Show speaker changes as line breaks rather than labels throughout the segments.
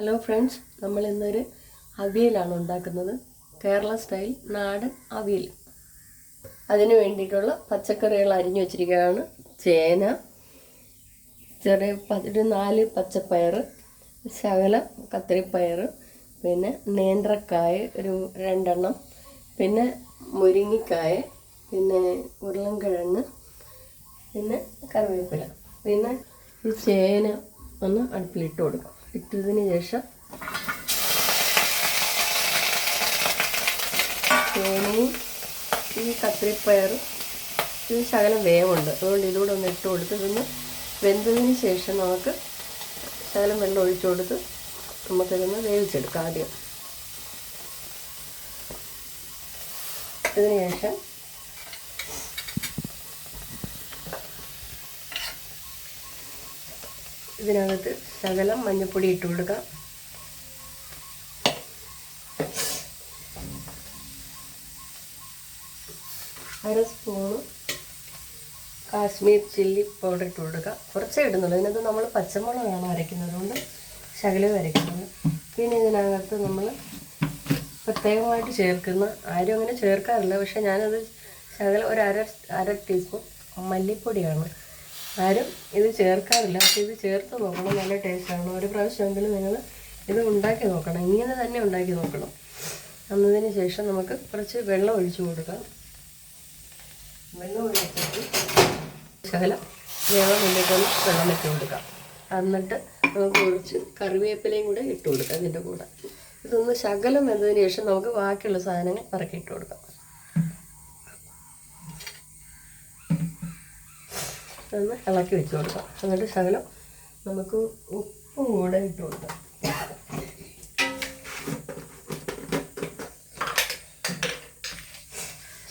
Hello friends, നമ്മൾ ഇന്നൊരു അവിയലാണ് ഉണ്ടാക്കുന്നത്. കേരള സ്റ്റൈൽ നാടൻ അവിയൽ. അതിന് വേണ്ടിയിട്ടുള്ള പച്ചക്കറികൾ അരിഞ്ഞു വെച്ചിരിക്കുകയാണ്. ചേന, ഒരു 4 പച്ചപ്പയർ, ശകലം കത്തിരിപ്പയർ, പിന്നെ നേന്ത്രക്കായ ഒരു 2 എണ്ണം, പിന്നെ മുരിങ്ങിക്കായ, പിന്നെ ഉരുളൻകിഴങ്ങ്, പിന്നെ കറിവേപ്പില. പിന്നെ ഈ ചേന ഒന്ന് അടുപ്പിലിട്ട് കൊടുക്കാം. ഇട്ടതിന് ശേഷം ചേനയും ഈ കത്തിരിപ്പയറും ഇത് ശകലം വേവുണ്ട്, അതുകൊണ്ട് ഇതുകൂടെ ഒന്ന് ഇട്ട് കൊടുത്ത് ഇതൊന്ന് വെന്തതിന് ശേഷം നമുക്ക് ശകലം വെള്ളം ഒഴിച്ചു കൊടുത്ത് നമുക്കിതൊന്ന് വേവിച്ചെടുക്കാം. ആദ്യം ഇതിന് ശേഷം ഇതിനകത്ത് ശകലം മഞ്ഞൾപ്പൊടി ഇട്ട് കൊടുക്കാം. അര സ്പൂണ് കാശ്മീർ ചില്ലി പൗഡർ ഇട്ട് കൊടുക്കുക. കുറച്ചേ ഇടുന്നുള്ളൂ. ഇതിനകത്ത് നമ്മൾ പച്ചമുളകാണ് അരയ്ക്കുന്നത്, കൊണ്ട് ശകലം അരയ്ക്കുന്നത്. പിന്നെ ഇതിനകത്ത് നമ്മൾ പ്രത്യേകമായിട്ട് ചേർക്കുന്ന, ആരും അങ്ങനെ ചേർക്കാറില്ല, പക്ഷെ ഞാനത് ശകലം ഒരു അര ടീസ്പൂൺ മല്ലിപ്പൊടിയാണ്. ആരും ഇത് ചേർക്കാറില്ല, പക്ഷെ ഇത് ചേർത്ത് നോക്കണം. നല്ല ടേസ്റ്റാണ്. ഒരു പ്രാവശ്യമെങ്കിലും നിങ്ങൾ ഇത് ഉണ്ടാക്കി നോക്കണം. ഇങ്ങനെ തന്നെ ഉണ്ടാക്കി നോക്കണം. എന്നതിന് ശേഷം നമുക്ക് കുറച്ച് വെള്ളം ഒഴിച്ചു കൊടുക്കാം. വെള്ളം ഒഴിച്ചിട്ട് ശകലം വേഗം വേണ്ടിയിട്ടൊന്ന് വെള്ളം വെച്ച് കൊടുക്കാം. എന്നിട്ട് നമുക്ക് കുറച്ച് കറിവേപ്പിലയും കൂടെ ഇട്ട് കൊടുക്കാം. ഇതിൻ്റെ കൂടെ ഇതൊന്ന് ശകലം വെന്തതിന് ശേഷം നമുക്ക് ബാക്കിയുള്ള സാധനങ്ങൾ പറക്കിയിട്ട് കൊടുക്കാം. ഒന്ന് ഇളക്കി വെച്ച് കൊടുക്കാം. എന്നിട്ട് ശകലം നമുക്ക് ഉപ്പും കൂടെ ഇട്ട് കൊടുക്കാം.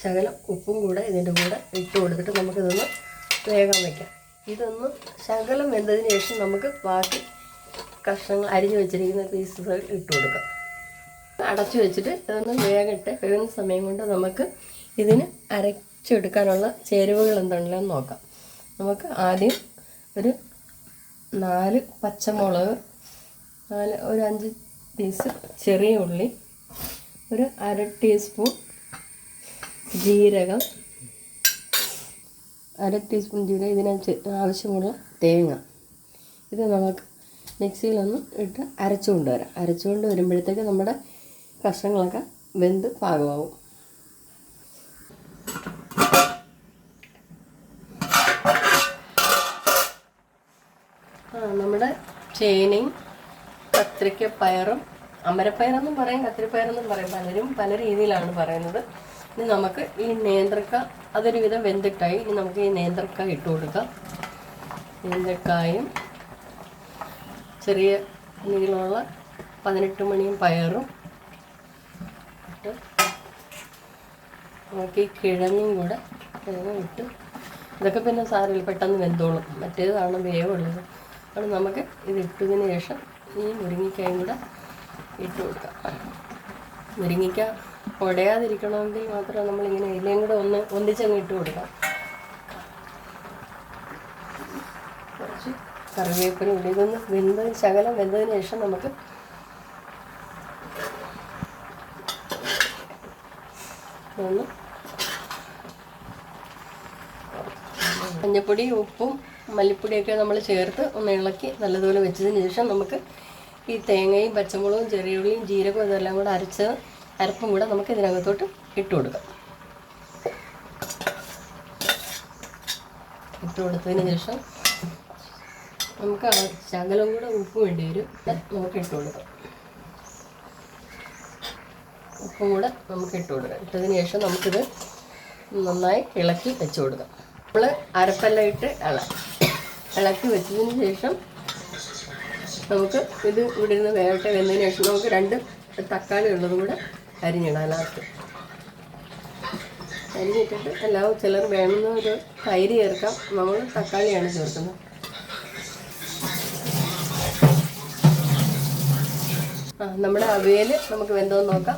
ശകലം ഉപ്പും കൂടെ ഇതിൻ്റെ കൂടെ ഇട്ട് കൊടുത്തിട്ട് നമുക്കിതൊന്ന് വേഗം വയ്ക്കാം. ഇതൊന്ന് ശകലം വെന്തതിന് ശേഷം നമുക്ക് ബാക്കി കഷ്ണങ്ങൾ അരിഞ്ഞു വെച്ചിരിക്കുന്ന പീസുകൾ ഇട്ട് കൊടുക്കാം. അടച്ചു വെച്ചിട്ട് ഇതൊന്ന് വേഗട്ടെ. വേഗുന്ന സമയം കൊണ്ട് നമുക്ക് ഇതിന് അരച്ചെടുക്കാനുള്ള ചേരുവകൾ എന്തെങ്കിലും നോക്കാം. നമുക്ക് ആദ്യം ഒരു 4 പച്ചമുളക്, ഒരു 5 പീസ് ചെറിയ ഉള്ളി, ഒരു അര ടീസ്പൂൺ ജീരകം, ഇതിനകത്ത് ആവശ്യമുള്ള തേങ്ങ. ഇത് നമുക്ക് മിക്സിയിലൊന്ന് ഇട്ട് അരച്ചുകൊണ്ട് വരാം. അരച്ചുകൊണ്ട് വരുമ്പോഴത്തേക്ക് നമ്മുടെ കഷ്ണങ്ങളൊക്കെ വെന്ത് പാകമാവും. നമ്മുടെ ചേനയും കത്തിരിക്കപ്പയറും, അമരപ്പയറെന്നും പറയും, കത്തിരിപ്പയറെന്നും പറയും, പലരും പല രീതിയിലാണ് പറയുന്നത്. ഇനി നമുക്ക് ഈ നേന്ത്രക്ക അതൊരു വിധം വെന്തിട്ടായി. ഇനി നമുക്ക് ഈ നേന്ത്രക്ക ഇട്ട് കൊടുക്കാം. നേന്ത്രക്കായും ചെറിയ നീളമുള്ള 18 മണിയും പയറും ഇട്ട് നമുക്ക് ഈ കിഴങ്ങും കൂടെ ഇട്ട്, ഇതൊക്കെ പിന്നെ സാരമില്ല, പെട്ടെന്ന് വെന്തോളും. മറ്റേതാണ് വേവുള്ളത്. അപ്പോൾ നമുക്ക് ഇത് ഇട്ടതിന് ശേഷം ഈ മുരിങ്ങയ്ക്കായും കൂടെ ഇട്ട് കൊടുക്കാം. മുരിങ്ങയ്ക്ക ഉടയാതിരിക്കണമെങ്കിൽ മാത്രം നമ്മളിങ്ങനെ ഇലയും കൂടെ ഒന്നിച്ചങ്ങ് ഇട്ട് കൊടുക്കാം. കുറച്ച് കറിവേപ്പില കൂടി ഇതൊന്ന് ശകലം വെന്തതിന് ശേഷം നമുക്ക് ഒന്ന് മഞ്ഞൾപ്പൊടി, ഉപ്പും മല്ലിപ്പൊടിയൊക്കെ നമ്മൾ ചേർത്ത് ഒന്ന് ഇളക്കി നല്ലതുപോലെ വെച്ചതിന് ശേഷം നമുക്ക് ഈ തേങ്ങയും പച്ചമുളകും ചെറിയ ഉള്ളിയും ജീരകവും ഇതെല്ലാം കൂടെ അരപ്പും കൂടെ നമുക്ക് ഇതിനകത്തോട്ട് ഇട്ട് കൊടുക്കാം. ഇട്ട് കൊടുത്തതിന് ശേഷം നമുക്ക് ശകലം കൂടെ ഉപ്പ് വേണ്ടി വരും. നമുക്ക് ഇട്ട് കൊടുക്കാം. ഉപ്പും കൂടെ നമുക്ക് ഇട്ട് കൊടുക്കാം. ഇട്ടതിന് ശേഷം നമുക്കിത് നന്നായി ഇളക്കി വെച്ച് കൊടുക്കാം. നമ്മൾ അരപ്പെല്ലാം ഇട്ട് ഇളക്കി വെച്ചതിന് ശേഷം നമുക്ക് ഇത് ഇവിടെ നിന്ന് വേവട്ടെ. വെന്തതിന് ശേഷം നമുക്ക് 2 തക്കാളി ഉള്ളതും കൂടെ അരിഞ്ഞിടാം. ലാസ്റ്റ് അരിഞ്ഞിട്ടിട്ട് എല്ലാം ചിലർ വേണമെന്ന് ഒരു തൈര് ചേർക്കാം. നമ്മൾ തക്കാളിയാണ് ചേർക്കുന്നത്. നമ്മുടെ അവിയൽ നമുക്ക് വെന്തോന്ന് നോക്കാം.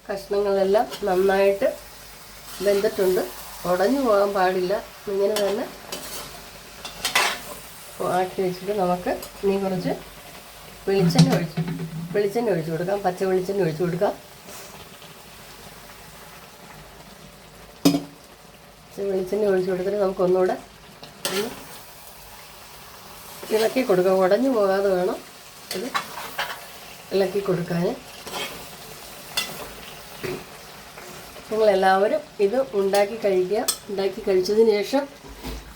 കഷ്ണങ്ങളെല്ലാം നന്നായിട്ട് വെന്തിട്ടുണ്ട്. ഉടഞ്ഞു പോകാൻ പാടില്ല. ഇങ്ങനെ തന്നെ ആക്കി വെച്ചിട്ട് നമുക്ക് ഇനി കുറച്ച് വെളിച്ചെണ്ണ ഒഴിച്ച് കൊടുക്കാം. പച്ച വെളിച്ചെണ്ണ ഒഴിച്ച് കൊടുക്കാം. വെളിച്ചെണ്ണ ഒഴിച്ച് കൊടുത്തിട്ട് നമുക്കൊന്നുകൂടെ ഒന്ന് ഇളക്കി കൊടുക്കാം. ഉടഞ്ഞു പോകാതെ വേണം ഇത് ഇളക്കി കൊടുക്കാൻ. നിങ്ങളെല്ലാവരും ഇത് ഉണ്ടാക്കി കഴിക്കുക. ഉണ്ടാക്കി കഴിച്ചതിന് ശേഷം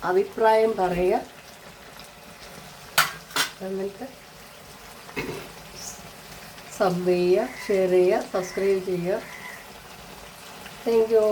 അഭിപ്രായം പറയുക. എന്നിട്ട് സബ് ചെയ്യുക, ഷെയർ ചെയ്യുക, സബ്സ്ക്രൈബ് ചെയ്യുക. Thank you.